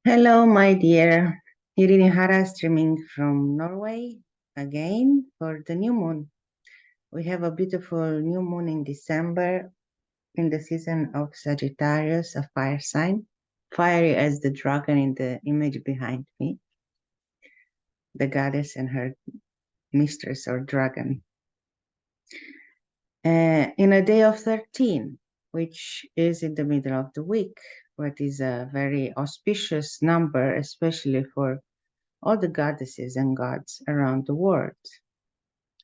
Hello, my dear. Irene Hara streaming from Norway again for the new moon. We have a beautiful new moon in December in the season of Sagittarius, a fire sign, fiery as the dragon in the image behind me, the goddess and her mistress or dragon. In a day of 13, which is in the middle of the week, what is a very auspicious number, especially for all the goddesses and gods around the world,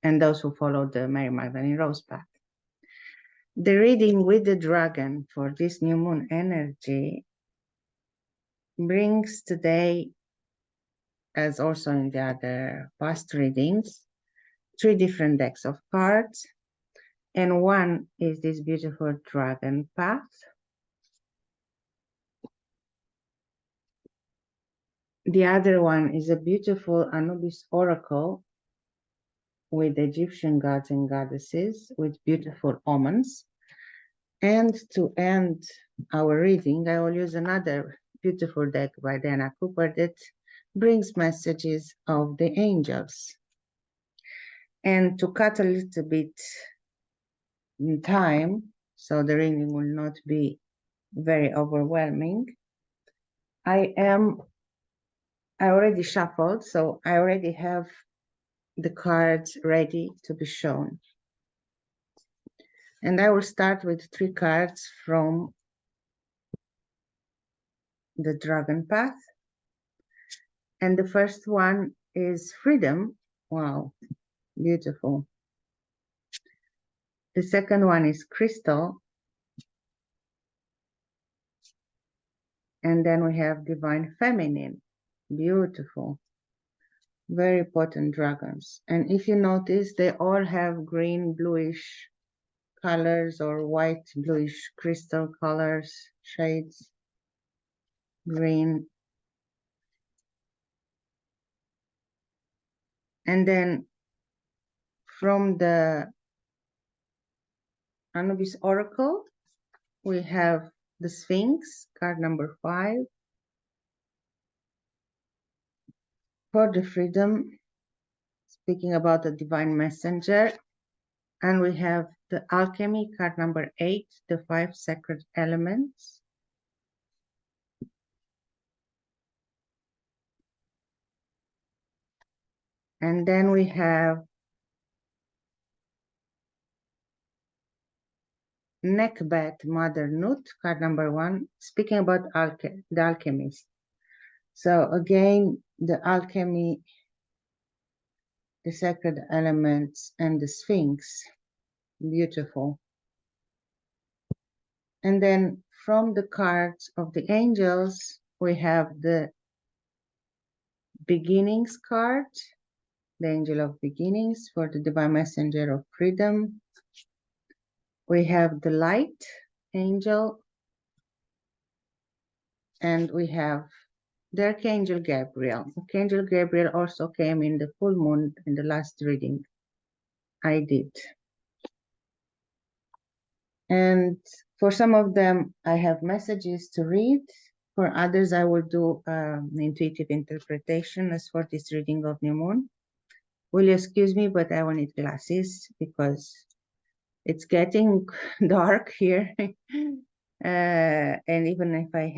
and those who follow the Mary Magdalene Rose path. The reading with the dragon for this new moon energy brings today, as also in the other past readings, 3 different decks of cards, and one is this beautiful dragon path. The other one is a beautiful Anubis oracle with Egyptian gods and goddesses with beautiful omens. And to end our reading, I will use another beautiful deck by Dana Cooper that brings messages of the angels. And to cut a little bit in time, so the reading will not be very overwhelming, I already shuffled, so I already have the cards ready to be shown. And I will start with 3 cards from the Dragon Path. And the first one is Freedom. Wow, beautiful. The second one is Crystal. And then we have Divine Feminine. Beautiful. Very potent dragons. And if you notice, they all have green, bluish colors or white, bluish crystal colors, shades. Green. And then from the Anubis Oracle, we have the Sphinx, card number 5. For the freedom, speaking about the divine messenger. And we have the Alchemy, card number 8, the 5 sacred elements. And then we have Neckbat Mother Nut, card number 1, speaking about the Alchemist. So again, the Alchemy, the sacred elements, and the Sphinx. Beautiful. And then from the cards of the angels, we have the Beginnings card, the Angel of Beginnings for the Divine Messenger of Freedom. We have the Light Angel, and we have the Archangel Gabriel. Archangel Gabriel also came in the full moon in the last reading I did. And for some of them, I have messages to read. For others, I will do an intuitive interpretation as for this reading of New Moon. Will you excuse me, but I will need glasses because it's getting dark here. And even if I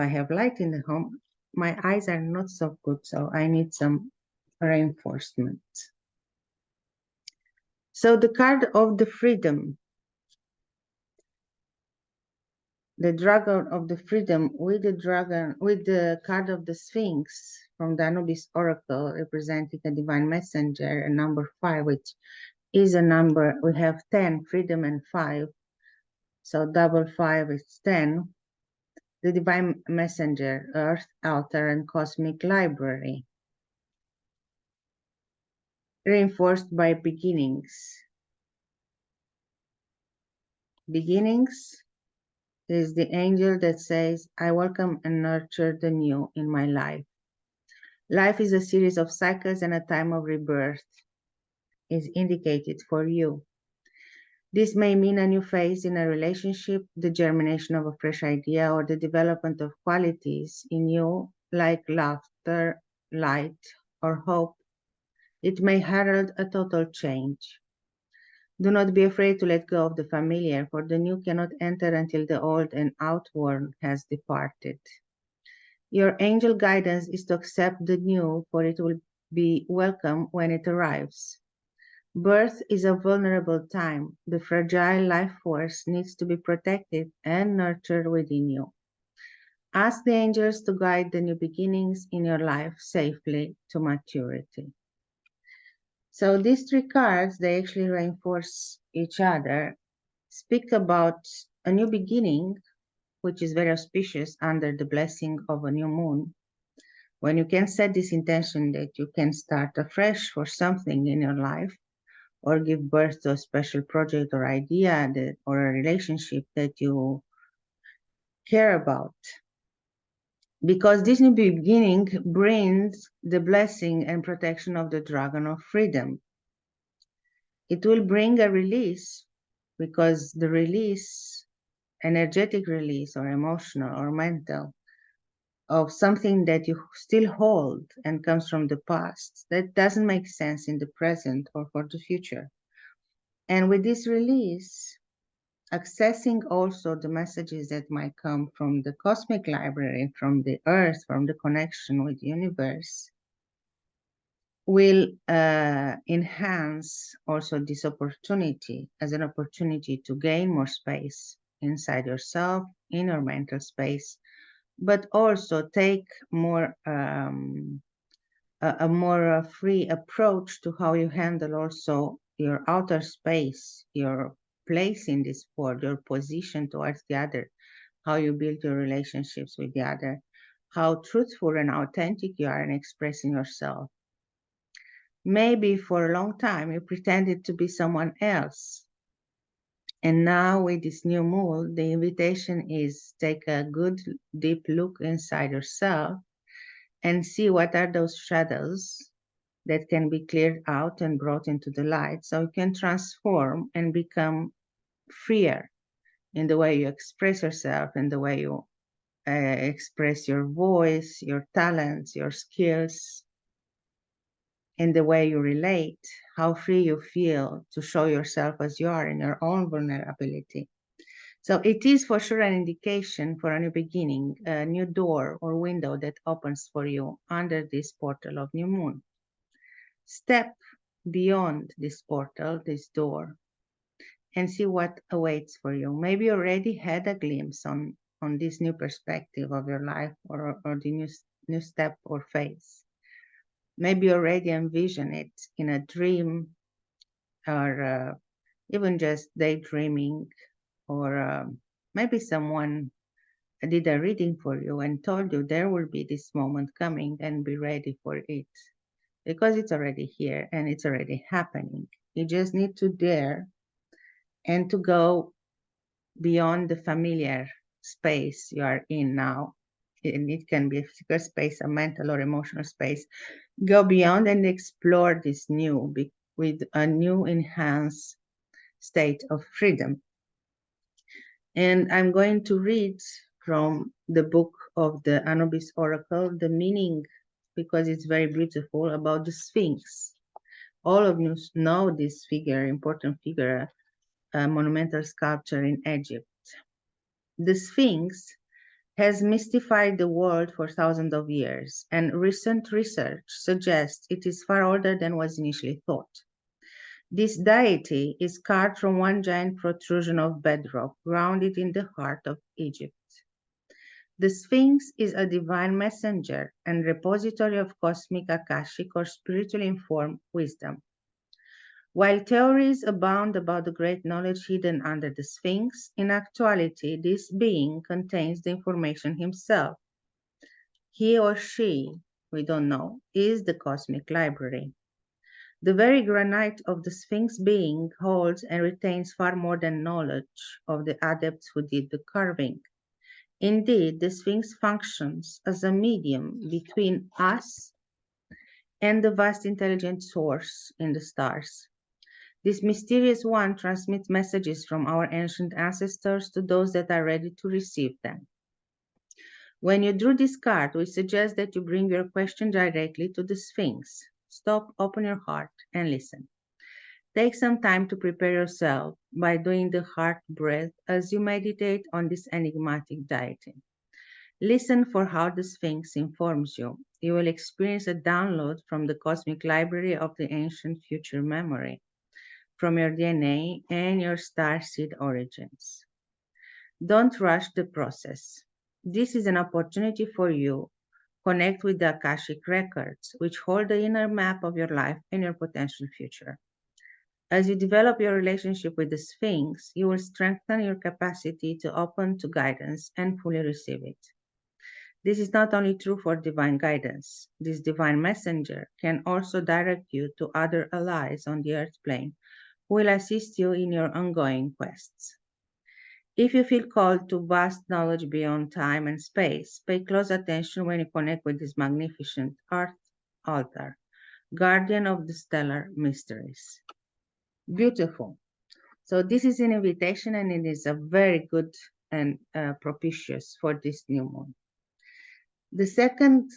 have light in the home, my eyes are not so good, so I need some reinforcement. So the card of the freedom, the dragon of the freedom with the card of the Sphinx from the Anubis Oracle, representing a divine messenger, and number 5, which is a number, we have 10, freedom, and 5. So double 5 is 10. The divine messenger, earth, altar, and cosmic library. Reinforced by beginnings. Beginnings is the angel that says, I welcome and nurture the new in my life. Life is a series of cycles and a time of rebirth is indicated for you. This may mean a new phase in a relationship, the germination of a fresh idea, or the development of qualities in you like laughter, light, or hope. It may herald a total change. Do not be afraid to let go of the familiar, for the new cannot enter until the old and outworn has departed. Your angel guidance is to accept the new, for it will be welcome when it arrives. Birth is a vulnerable time. The fragile life force needs to be protected and nurtured within you. Ask the angels to guide the new beginnings in your life safely to maturity. So these three cards, they actually reinforce each other, speak about a new beginning, which is very auspicious under the blessing of a new moon, when you can set this intention that you can start afresh for something in your life, or give birth to a special project or idea or a relationship that you care about. Because this new beginning brings the blessing and protection of the dragon of freedom. It will bring a release, because the release, energetic release or emotional or mental, of something that you still hold and comes from the past that doesn't make sense in the present or for the future. And with this release, accessing also the messages that might come from the cosmic library, from the earth, from the connection with the universe, will enhance also this opportunity as an opportunity to gain more space inside yourself, in your mental space, but also take more a more free approach to how you handle also your outer space, your place in this world, your position towards the other, how you build your relationships with the other, how truthful and authentic you are in expressing yourself. Maybe for a long time you pretended to be someone else. And now with this new moon, the invitation is take a good deep look inside yourself and see what are those shadows that can be cleared out and brought into the light, so you can transform and become freer in the way you express yourself, in the way you express your voice, your talents, your skills, in the way you relate, how free you feel to show yourself as you are in your own vulnerability. So it is for sure an indication for a new beginning, a new door or window that opens for you under this portal of new moon. Step beyond this portal, this door, and see what awaits for you. Maybe you already had a glimpse on this new perspective of your life, or the new step or phase. Maybe you already envision it in a dream, or even just daydreaming, or maybe someone did a reading for you and told you there will be this moment coming and be ready for it, because it's already here and it's already happening. You just need to dare and to go beyond the familiar space you are in now. And it can be a physical space, a mental or emotional space. Go beyond and explore this new with a new enhanced state of freedom. And I'm going to read from the book of the Anubis Oracle, the meaning, because it's very beautiful, about the Sphinx. All of you know this figure, important figure, a monumental sculpture in Egypt. The Sphinx has mystified the world for thousands of years, and recent research suggests it is far older than was initially thought. This deity is carved from one giant protrusion of bedrock, grounded in the heart of Egypt. The Sphinx is a divine messenger and repository of cosmic, akashic, or spiritually informed wisdom. While theories abound about the great knowledge hidden under the Sphinx, in actuality, this being contains the information himself. He or she, we don't know, is the cosmic library. The very granite of the Sphinx being holds and retains far more than knowledge of the adepts who did the carving. Indeed, the Sphinx functions as a medium between us and the vast intelligent source in the stars. This mysterious one transmits messages from our ancient ancestors to those that are ready to receive them. When you drew this card, we suggest that you bring your question directly to the Sphinx. Stop, open your heart, and listen. Take some time to prepare yourself by doing the heart breath as you meditate on this enigmatic deity. Listen for how the Sphinx informs you. You will experience a download from the cosmic library of the ancient future memory, from your DNA and your starseed origins. Don't rush the process. This is an opportunity for you. Connect with the Akashic records, which hold the inner map of your life and your potential future. As you develop your relationship with the Sphinx, you will strengthen your capacity to open to guidance and fully receive it. This is not only true for divine guidance. This divine messenger can also direct you to other allies on the earth plane who will assist you in your ongoing quests. If you feel called to vast knowledge beyond time and space, pay close attention when you connect with this magnificent earth altar, guardian of the stellar mysteries. Beautiful. So this is an invitation, and it is a very good and propitious for this new moon. The second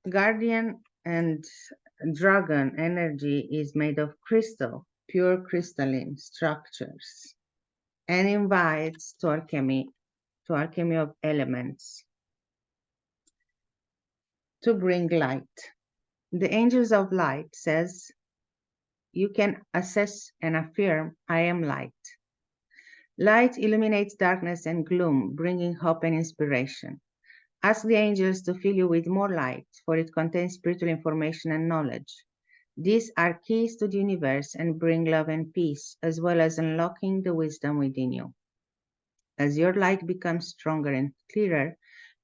guardian and dragon energy is made of crystal, pure crystalline structures, and invites to alchemy of elements, to bring light. The angels of light says, you can assess and affirm, I am light. Light illuminates darkness and gloom, bringing hope and inspiration. Ask the angels to fill you with more light, for it contains spiritual information and knowledge. These are keys to the universe and bring love and peace, as well as unlocking the wisdom within you. As your light becomes stronger and clearer,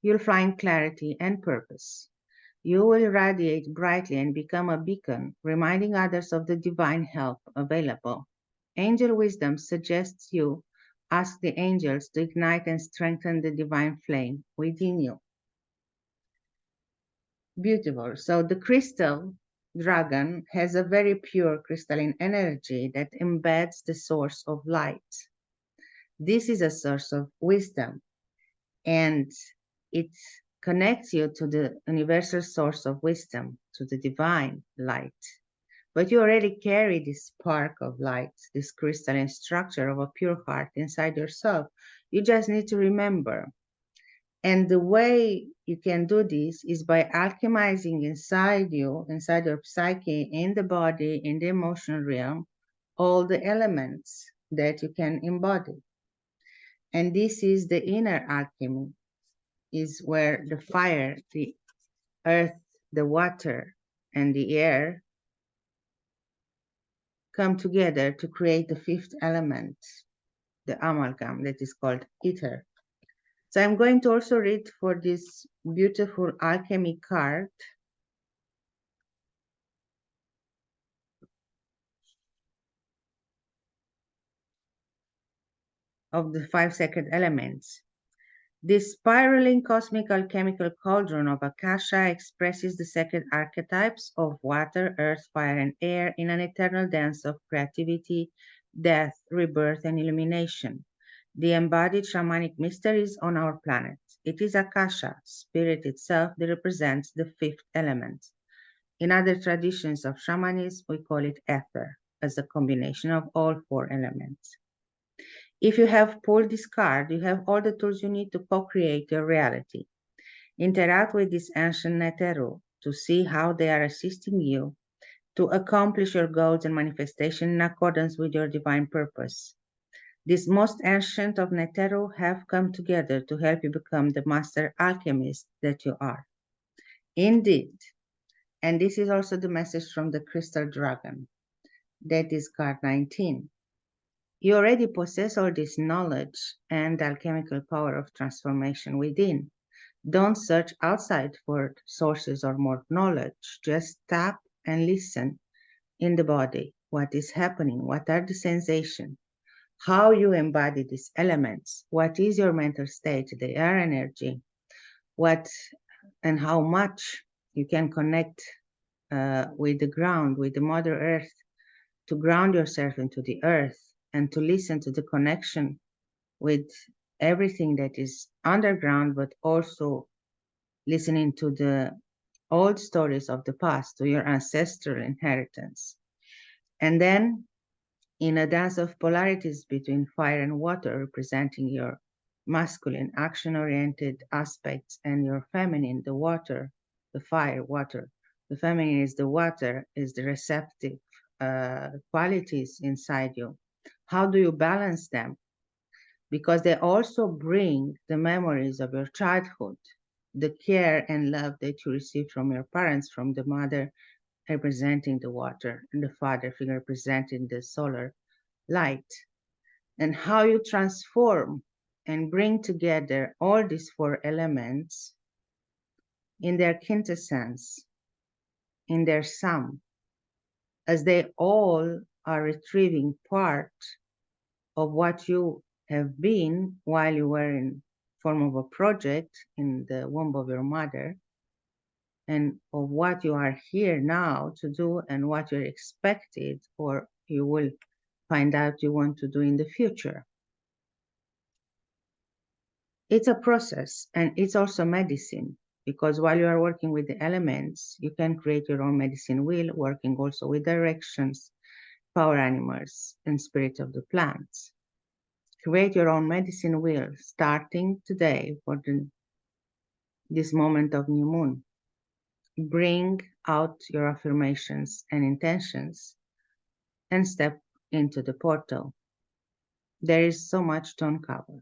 you'll find clarity and purpose. You will radiate brightly and become a beacon, reminding others of the divine help available. Angel wisdom suggests you ask the angels to ignite and strengthen the divine flame within you. Beautiful. So the crystal dragon has a very pure crystalline energy that embeds the source of light. This is a source of wisdom, and it connects you to the universal source of wisdom, to the divine light. But you already carry this spark of light, this crystalline structure of a pure heart inside yourself. You just need to remember. And the way you can do this is by alchemizing inside you, inside your psyche, in the body, in the emotional realm, all the elements that you can embody. And this is the inner alchemy, is where the fire, the earth, the water, and the air come together to create the fifth element, the amalgam that is called ether. So I'm going to also read for this beautiful alchemy card of the 5 sacred elements. This spiraling cosmic alchemical cauldron of Akasha expresses the sacred archetypes of water, earth, fire, and air in an eternal dance of creativity, death, rebirth, and illumination. The embodied shamanic mysteries on our planet. It is Akasha, spirit itself, that represents the fifth element. In other traditions of shamanism, we call it ether, as a combination of all 4 elements. If you have pulled this card, you have all the tools you need to co-create your reality. Interact with this ancient Neteru to see how they are assisting you to accomplish your goals and manifestation in accordance with your divine purpose. These most ancient of Neteru have come together to help you become the master alchemist that you are. Indeed. And this is also the message from the crystal dragon. That is card 19. You already possess all this knowledge and alchemical power of transformation within. Don't search outside for sources or more knowledge. Just tap and listen in the body. What is happening? What are the sensations? How you embody these elements? What is your mental state, the air energy? What and how much you can connect with the ground, with the Mother Earth, to ground yourself into the earth and to listen to the connection with everything that is underground, but also listening to the old stories of the past, to your ancestral inheritance. And then in a dance of polarities between fire and water, representing your masculine, action-oriented aspects, and your feminine, the water, the fire, water. The feminine is the water, is the receptive qualities inside you. How do you balance them? Because they also bring the memories of your childhood, the care and love that you received from your parents, from the mother representing the water, and the father figure representing the solar light, and how you transform and bring together all these four elements in their quintessence, in their sum, as they all are retrieving part of what you have been while you were in form of a project in the womb of your mother, and of what you are here now to do and what you're expected or you will find out you want to do in the future. It's a process, and it's also medicine, because while you are working with the elements, you can create your own medicine wheel, working also with directions, power animals, and spirit of the plants. Create your own medicine wheel starting today for this moment of new moon. Bring out your affirmations and intentions and step into the portal. There is so much to uncover.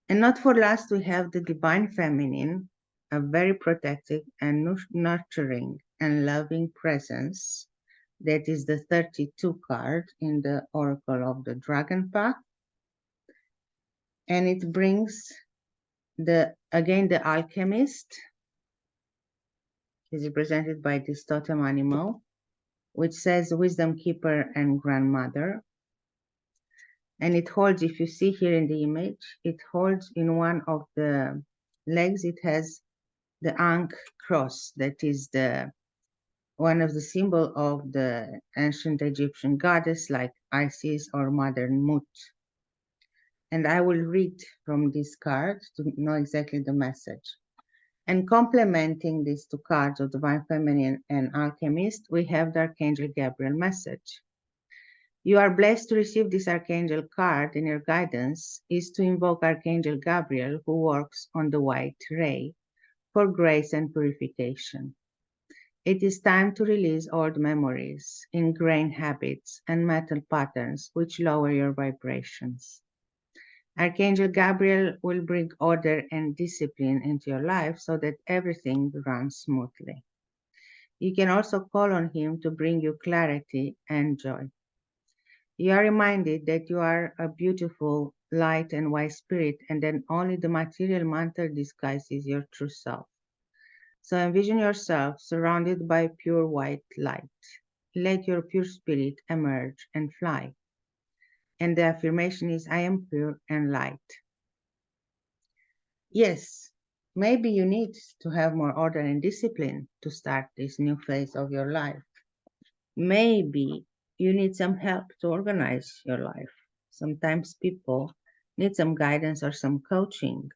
And not for last, we have the divine feminine, a very protective and nurturing and loving presence. That is the 32 card in the Oracle of the Dragon Path. And it brings again the Alchemist. Is represented by this totem animal, which says wisdom keeper and grandmother. And it holds, if you see here in the image, it holds in one of the legs, it has the Ankh cross, that is one of the symbol of the ancient Egyptian goddess like Isis or Mother Mut. And I will read from this card to know exactly the message. And complementing these two cards of Divine Feminine and Alchemist, we have the Archangel Gabriel message. You are blessed to receive this Archangel card, and your guidance is to invoke Archangel Gabriel, who works on the white ray, for grace and purification. It is time to release old memories, ingrained habits, and mental patterns which lower your vibrations. Archangel Gabriel will bring order and discipline into your life so that everything runs smoothly. You can also call on him to bring you clarity and joy. You are reminded that you are a beautiful, light, and wise spirit, and then only the material mantle disguises your true self. So envision yourself surrounded by pure white light. Let your pure spirit emerge and fly. And the affirmation is, I am pure and light. Yes, maybe you need to have more order and discipline to start this new phase of your life. Maybe you need some help to organize your life. Sometimes people need some guidance or some coaching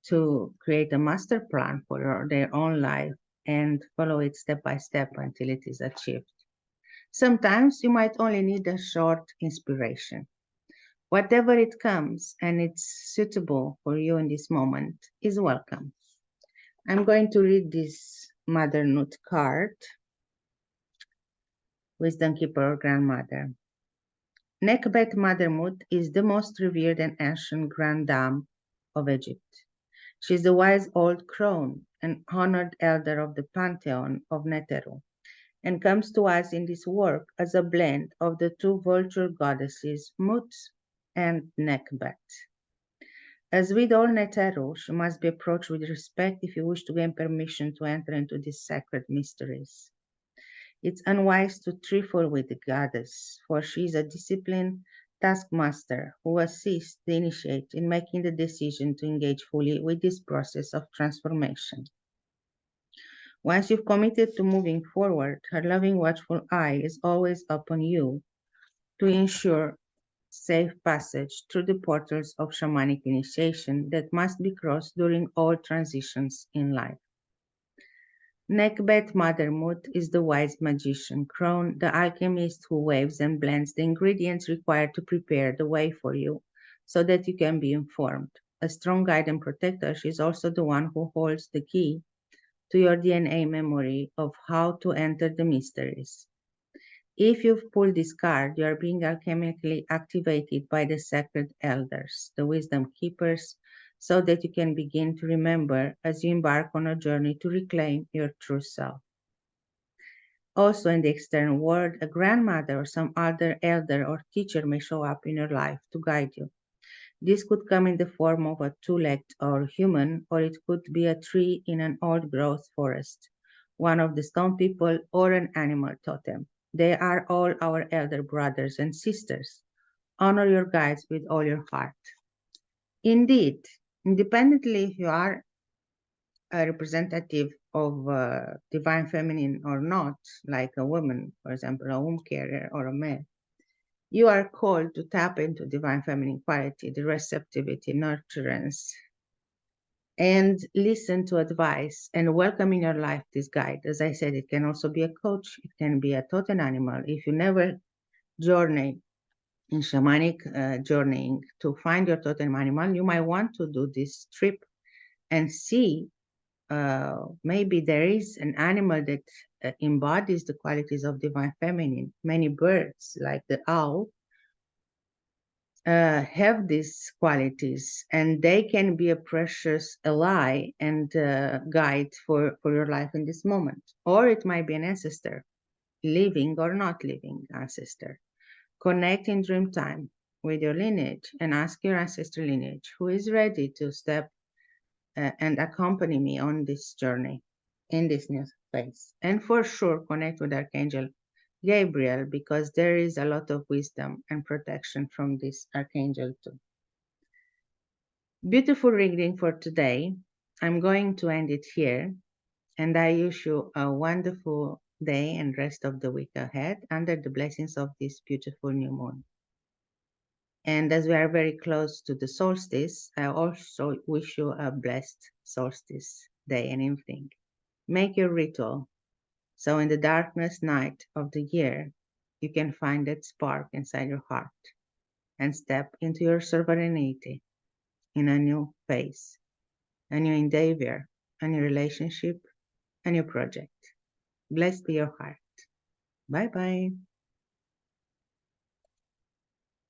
to create a master plan for their own life and follow it step by step until it is achieved. Sometimes you might only need a short inspiration. Whatever it comes and it's suitable for you in this moment is welcome. I'm going to read this Mother Nut card, Wisdom Keeper or Grandmother. Nekhbet Mother Mut is the most revered and ancient Grand Dame of Egypt. She is the wise old crone and honored elder of the pantheon of Neteru, and comes to us in this work as a blend of the two vulture goddesses Mut and Nekhbet. As with all Neteru, she must be approached with respect if you wish to gain permission to enter into these sacred mysteries. It's unwise to trifle with the goddess, for she is a disciplined taskmaster who assists the initiate in making the decision to engage fully with this process of transformation. Once you've committed to moving forward, her loving, watchful eye is always upon you to ensure safe passage through the portals of shamanic initiation that must be crossed during all transitions in life. Nekbet Mother Mut is the wise magician, Kron, the alchemist who waves and blends the ingredients required to prepare the way for you so that you can be informed. A strong guide and protector, she is also the one who holds the key to your DNA memory of how to enter the mysteries. If you've pulled this card, you are being alchemically activated by the sacred elders, the wisdom keepers, so that you can begin to remember as you embark on a journey to reclaim your true self. Also, in the external world, a grandmother or some other elder or teacher may show up in your life to guide you. This could come in the form of a two-legged or human, or it could be a tree in an old-growth forest, one of the stone people, or an animal totem. They are all our elder brothers and sisters. Honor your guides with all your heart. Indeed, independently if you are a representative of divine feminine or not, like a woman, for example, a womb carrier or a male, you are called to tap into divine feminine quality, the receptivity, nurturance, and listen to advice and welcome in your life this guide. As I said, it can also be a coach, it can be a totem animal. If you never journey in shamanic journeying to find your totem animal, you might want to do this trip and see maybe there is an animal that embodies the qualities of divine feminine. Many birds, like the owl, have these qualities, and they can be a precious ally and guide for your life in this moment. Or it might be an ancestor, living or not living ancestor. Connect in dream time with your lineage and ask your ancestral lineage who is ready to step and accompany me on this journey in this new phase. And for sure, connect with Archangel Gabriel, because there is a lot of wisdom and protection from this archangel too. Beautiful reading for today. I'm going to end it here, and I wish you a wonderful day and rest of the week ahead under the blessings of this beautiful new moon. And as we are very close to the solstice, I also wish you a blessed solstice day and evening. Make your ritual so in the darkness night of the year, you can find that spark inside your heart and step into your sovereignty in a new phase, a new endeavor, a new relationship, a new project. Blessed be your heart. Bye-bye.